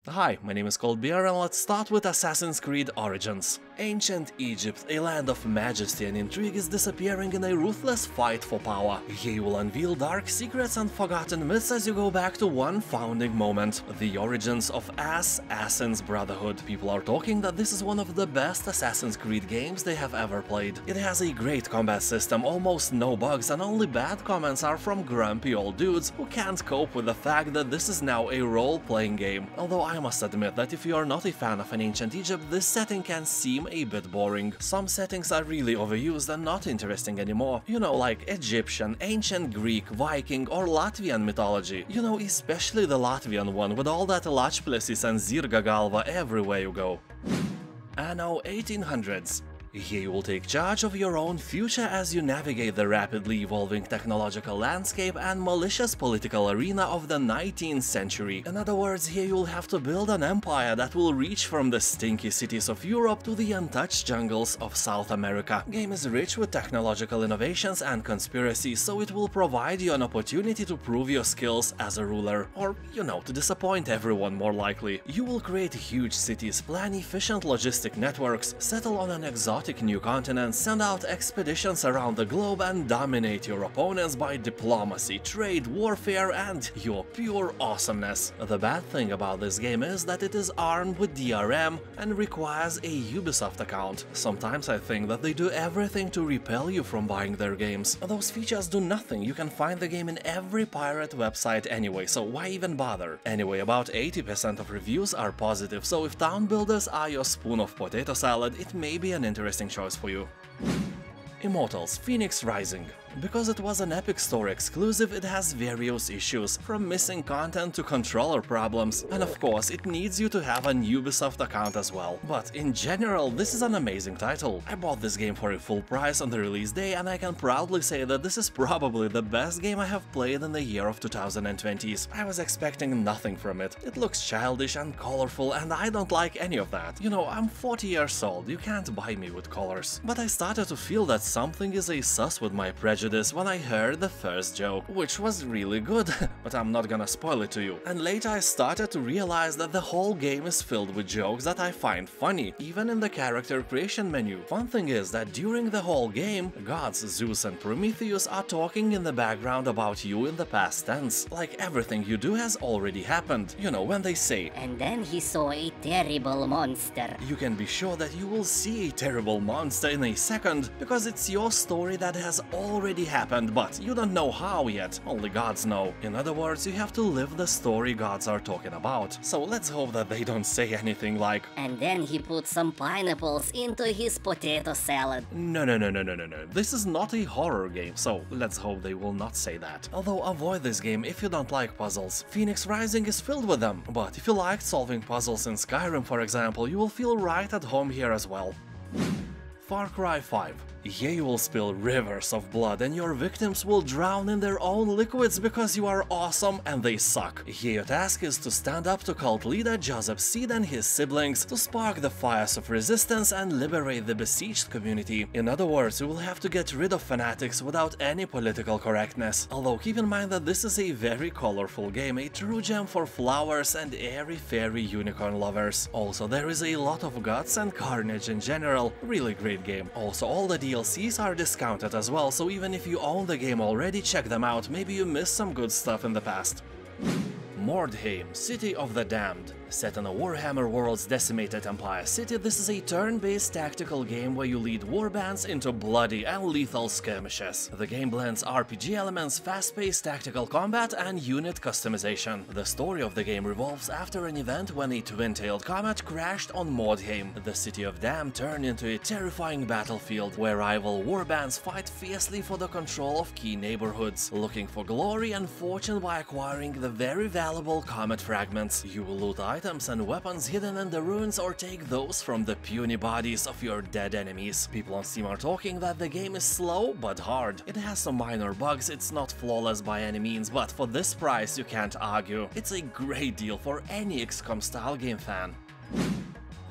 Hi, my name is Coldbeer and let's start with Assassin's Creed Origins. Ancient Egypt, a land of majesty and intrigue, is disappearing in a ruthless fight for power. He will unveil dark secrets and forgotten myths as you go back to one founding moment, the origins of Assassin's Brotherhood. People are talking that this is one of the best Assassin's Creed games they have ever played. It has a great combat system, almost no bugs, and only bad comments are from grumpy old dudes who can't cope with the fact that this is now a role-playing game. Although I must admit that if you are not a fan of an ancient Egypt, this setting can seem a bit boring. Some settings are really overused and not interesting anymore. You know, like Egyptian, ancient Greek, Viking or Latvian mythology. You know, especially the Latvian one with all that Lachplisis and Zirga Galva everywhere you go. Anno 1800s. Here you will take charge of your own future as you navigate the rapidly evolving technological landscape and malicious political arena of the 19th century. In other words, here you will have to build an empire that will reach from the stinky cities of Europe to the untouched jungles of South America. Game is rich with technological innovations and conspiracies, so it will provide you an opportunity to prove your skills as a ruler, or, you know, to disappoint everyone more likely. You will create huge cities, plan efficient logistic networks, settle on an exotic new continents, send out expeditions around the globe and dominate your opponents by diplomacy, trade, warfare and your pure awesomeness. The bad thing about this game is that it is armed with DRM and requires a Ubisoft account. Sometimes I think that they do everything to repel you from buying their games. Those features do nothing, you can find the game in every pirate website anyway, so why even bother? Anyway, about 80% of reviews are positive, so if town builders are your spoon of potato salad, it may be an interesting choice for you. Immortals: Fenyx Rising. Because it was an Epic Store exclusive, it has various issues, from missing content to controller problems, and of course it needs you to have an Ubisoft account as well. But in general, this is an amazing title. I bought this game for a full price on the release day, and I can proudly say that this is probably the best game I have played in the year of 2020s. I was expecting nothing from it. It looks childish and colorful, and I don't like any of that. You know, I'm 40 years old, you can't buy me with colors. But I started to feel that something is a sus with my prejudice when I heard the first joke, which was really good, but I'm not gonna spoil it to you. And later I started to realize that the whole game is filled with jokes that I find funny, even in the character creation menu. Fun thing is that during the whole game, gods Zeus and Prometheus are talking in the background about you in the past tense, like everything you do has already happened. You know, when they say, "And then he saw a terrible monster." You can be sure that you will see a terrible monster in a second, because it's your story that has already happened, but you don't know how yet, only gods know. In other words, you have to live the story gods are talking about. So let's hope that they don't say anything like, "And then he put some pineapples into his potato salad." No. This is not a horror game, so let's hope they will not say that. Although avoid this game if you don't like puzzles. Fenyx Rising is filled with them, but if you liked solving puzzles in Skyrim, for example, you will feel right at home here as well. Far Cry 5. Here you will spill rivers of blood and your victims will drown in their own liquids because you are awesome and they suck. Here your task is to stand up to cult leader Joseph Seed and his siblings to spark the fires of resistance and liberate the besieged community. In other words, you will have to get rid of fanatics without any political correctness. Although keep in mind that this is a very colorful game, a true gem for flowers and airy-fairy unicorn lovers. Also, there is a lot of guts and carnage in general. Really great game. Also, all the DLCs are discounted as well, so even if you own the game already, check them out, maybe you missed some good stuff in the past. Mordheim, City of the Damned. Set in a Warhammer World's decimated Empire City, this is a turn-based tactical game where you lead warbands into bloody and lethal skirmishes. The game blends RPG elements, fast-paced tactical combat, and unit customization. The story of the game revolves after an event when a twin-tailed comet crashed on Mordheim. The City of Damned turned into a terrifying battlefield where rival warbands fight fiercely for the control of key neighborhoods, looking for glory and fortune by acquiring the very valuable comet fragments. You will loot items and weapons hidden in the ruins or take those from the puny bodies of your dead enemies. People on Steam are talking that the game is slow but hard. It has some minor bugs, it's not flawless by any means, but for this price you can't argue. It's a great deal for any XCOM style game fan.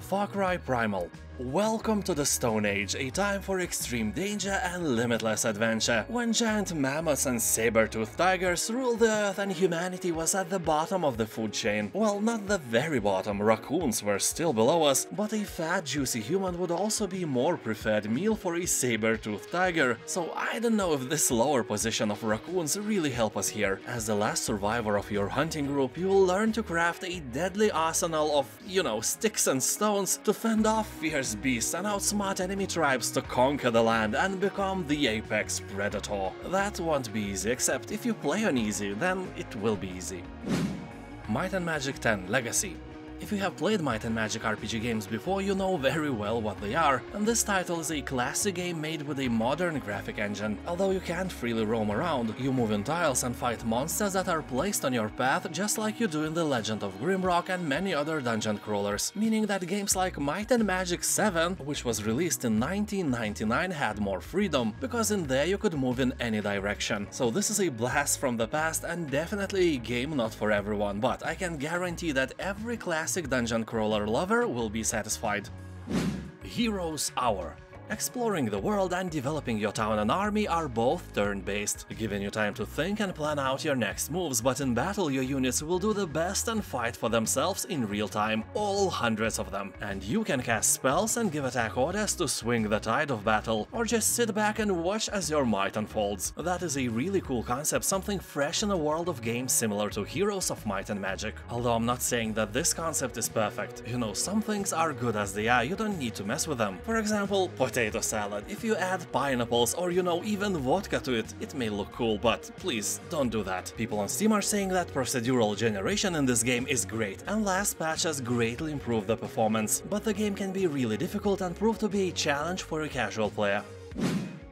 Far Cry Primal. Welcome to the Stone Age, a time for extreme danger and limitless adventure, when giant mammoths and saber-toothed tigers ruled the earth and humanity was at the bottom of the food chain. Well, not the very bottom, raccoons were still below us, but a fat, juicy human would also be more preferred meal for a saber-toothed tiger, so I don't know if this lower position of raccoons really help us here. As the last survivor of your hunting group, you will learn to craft a deadly arsenal of, sticks and stones to fend off fierce beasts and outsmart enemy tribes to conquer the land and become the apex predator. That won't be easy, except if you play on easy, then it will be easy. Might and Magic 10 Legacy. If you have played Might and Magic RPG games before, you know very well what they are, and this title is a classic game made with a modern graphic engine. Although you can't freely roam around, you move in tiles and fight monsters that are placed on your path just like you do in The Legend of Grimrock and many other dungeon crawlers, meaning that games like Might and Magic 7, which was released in 1999, had more freedom, because in there you could move in any direction. So this is a blast from the past and definitely a game not for everyone, but I can guarantee that every classic dungeon crawler lover will be satisfied. Hero's Hour. Exploring the world and developing your town and army are both turn-based, giving you time to think and plan out your next moves, but in battle your units will do the best and fight for themselves in real time, all hundreds of them. And you can cast spells and give attack orders to swing the tide of battle, or just sit back and watch as your might unfolds. That is a really cool concept, something fresh in a world of games similar to Heroes of Might and Magic. Although I'm not saying that this concept is perfect. Some things are good as they are, you don't need to mess with them. For example, potato salad. If you add pineapples or even vodka to it, it may look cool, but please don't do that. People on Steam are saying that procedural generation in this game is great, and last patch has greatly improved the performance, but the game can be really difficult and prove to be a challenge for a casual player.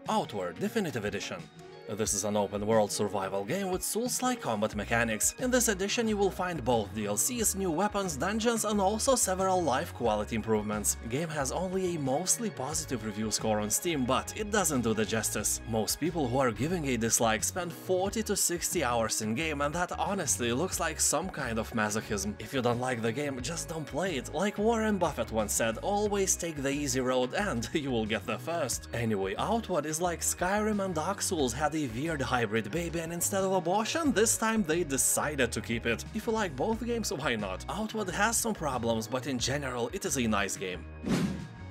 Outward Definitive Edition. This is an open-world survival game with Souls-like combat mechanics. In this edition you will find both DLCs, new weapons, dungeons and also several life quality improvements. The game has only a mostly positive review score on Steam, but it doesn't do the justice. Most people who are giving a dislike spend 40 to 60 hours in-game, and that honestly looks like some kind of masochism. If you don't like the game, just don't play it. Like Warren Buffett once said, always take the easy road and you will get there first. Anyway, Outward is like Skyrim and Dark Souls had a weird hybrid baby, and instead of abortion, this time they decided to keep it. If you like both games, why not? Outward has some problems, but in general it is a nice game.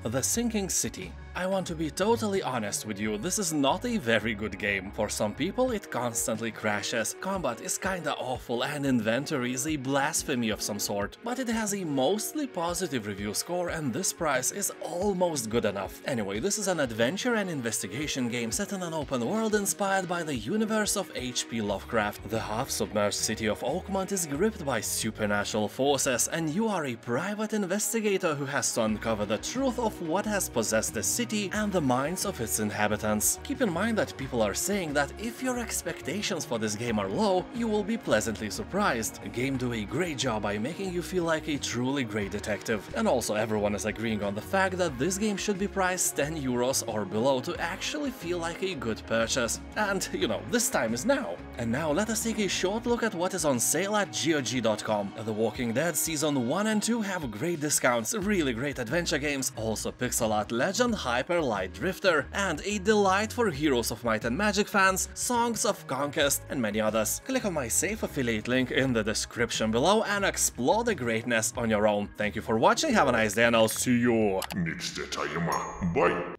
The Sinking City. I want to be totally honest with you, this is not a very good game. For some people it constantly crashes, combat is kinda awful and inventory is a blasphemy of some sort, but it has a mostly positive review score and this price is almost good enough. Anyway, this is an adventure and investigation game set in an open world inspired by the universe of H.P. Lovecraft. The half-submerged city of Oakmont is gripped by supernatural forces and you are a private investigator who has to uncover the truth of what has possessed the city and the minds of its inhabitants. Keep in mind that people are saying that if your expectations for this game are low, you will be pleasantly surprised. The game do a great job by making you feel like a truly great detective. And also everyone is agreeing on the fact that this game should be priced 10 euros or below to actually feel like a good purchase. And, this time is now. And now let us take a short look at what is on sale at GOG.com. The Walking Dead Season 1 and 2 have great discounts, really great adventure games, also pixel art legend Hyper Light Drifter, and a delight for Heroes of Might and Magic fans, Songs of Conquest, and many others. Click on my safe affiliate link in the description below and explore the greatness on your own. Thank you for watching, have a nice day, and I'll see you next time. Bye.